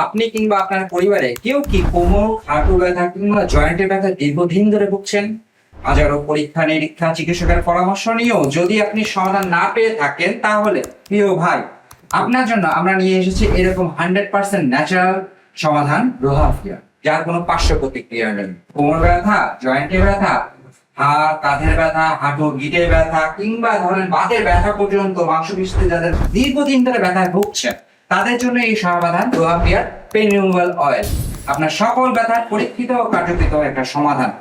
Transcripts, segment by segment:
আপনি কিংবা আপনার পরিবারে কেউ কি কোমর, হাঁটু ব্যথা কিংবা জয়েন্টের ব্যথা দীর্ঘদিন ধরে ভুগছেন? হাজারো পরীক্ষা নিরীক্ষা চিকিৎসকের পরামর্শ নিয়েও যদি আপনি সমাধান না পেয়ে থাকেন, তাহলে প্রিয় ভাই, আপনার জন্য আমরা নিয়ে এসেছি এরকম 100% ন্যাচারাল সমাধান, রোহাফিয়া, যার কোনো পার্শ্ব প্রতিক্রিয়া নেই। কোমর ব্যথা, জয়েন্টের ব্যথা, হাড় কাঁধের ব্যথা, হাঁটুর গিঁটের ব্যথা কিংবা ধরেন বাতের ব্যথা পর্যন্ত, মাংসপেশিতে যাদের দীর্ঘদিন ধরে ব্যথায় ভুগছেন, তাদের জন্য এই সমাধান রোহাফিয়ার পেইন রিমুভাল অয়েল আপনার সকল ব্যথার পরীক্ষিত ও কার্যকৃত একটা সমাধান।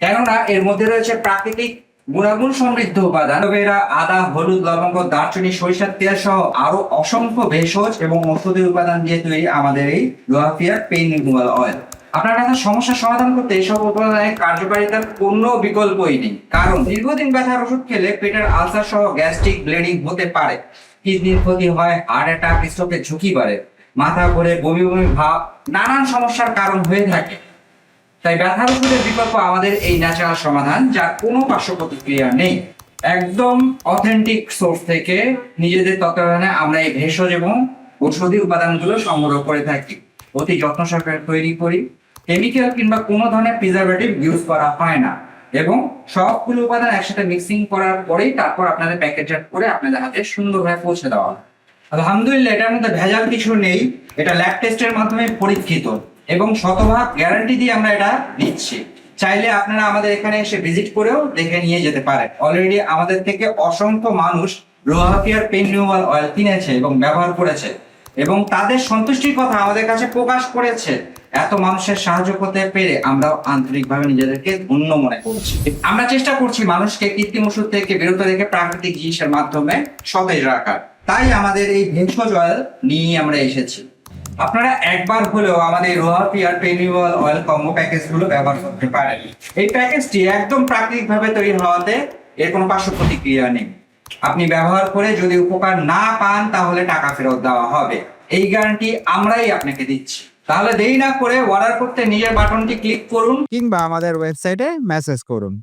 কেননা এর মধ্যে রয়েছে প্রাকৃতিক গুণাগুণ সমৃদ্ধ উপাদান, এরা আদা, হলুদ, লবঙ্গ, দারচিনি, সরিষার তেল সহ আরো অসংখ্য ভেষজ এবং ঔষধি উপাদান দিয়ে তৈরি আমাদের এই রোহাফিয়ার পেইন রিমুভাল অয়েল। আপনার ব্যথার সমস্যার সমাধান করতে এইসব উপাদানের কার্যকারিতার কোনো বিকল্পই নেই, কারণ দীর্ঘদিন ব্যথার ওষুধ খেলে পেটের আলসার সহ গ্যাস্ট্রিক ব্লিডিং হতে পারে, কিডনির ক্ষতি হয়, হার্ট অ্যাটাক, স্ট্রোকের ঝুঁকি বাড়ে, মাথা ঘোরে, বমি বমি ভাব, নানান সমস্যার কারণ হয়ে থাকে। তাই ব্যথার ওষুধের বিকল্প আমাদের এই ন্যাচারাল সমাধান, যার কোনো পার্শ্ব প্রতিক্রিয়া নেই। একদম অথেন্টিক সোর্স থেকে নিজেদের তত্ত্বাবধানে আমরা এই ভেষজ এবং ঔষধি উপাদানগুলো সংগ্রহ করে থাকি, অতি যত্ন সহকারে তৈরি করি। কেমিক্যাল কিংবা কোনো ধরনের প্রিজারভেটিভ ইউজ করা হয় না, এবং সবগুলো উপাদান একসাথে মিক্সিং করার পরেই তারপর আপনাদের প্যাকেটজাত করে আপনাদের হাতে সুন্দরভাবে পৌঁছে দেওয়া হয়। আলহামদুলিল্লাহ, এটার মধ্যে ভেজাল কিছু নেই। এটা ল্যাব টেস্টের মাধ্যমে পরীক্ষিত এবং শতভাগ গ্যারান্টি দিয়ে আমরা এটা দিচ্ছি। চাইলে আপনারা আমাদের এখানে এসে ভিজিট করেও দেখে নিয়ে যেতে পারেন। অলরেডি আমাদের থেকে অসংখ্য মানুষ রোহাফিয়ার পেইন রিমুভাল অয়েল কিনেছে এবং ব্যবহার করেছে, এবং তাদের সন্তুষ্টির কথা আমাদের কাছে প্রকাশ করেছে। এত মানুষের সাহায্য করতে পেরে আমরাও আন্তরিকভাবে নিজেদেরকে ধন্য মনে করছি। আমরা চেষ্টা করছি মানুষকে কৃত্রিম ওষুধ থেকে বিরত রেখে প্রাকৃতিক জিনিসের মাধ্যমে সতেজ রাখার। তাই আমাদের এই ভেষজ অয়েল নিয়ে আমরা এসেছি। আপনারা একবার হলেও আমাদের রোহাফিয়ার পেইন রিমুভাল অয়েল কম্বো প্যাকেজগুলো ব্যবহার করতে পারেন। এই প্যাকেজটি একদম প্রাকৃতিকভাবে তৈরি হওয়াতে এর কোনো পার্শ্ব প্রতিক্রিয়া নেই। আপনি ব্যবহার করে যদি উপকার না পান, তাহলে টাকা ফেরত দেওয়া হবে, এই গ্যারান্টি আমরাই আপনাকে দিচ্ছি। তাহলে দেরি না করে অর্ডার করতে নিজের বাটনটি ক্লিক করুন কিংবা আমাদের ওয়েবসাইটে মেসেজ করুন।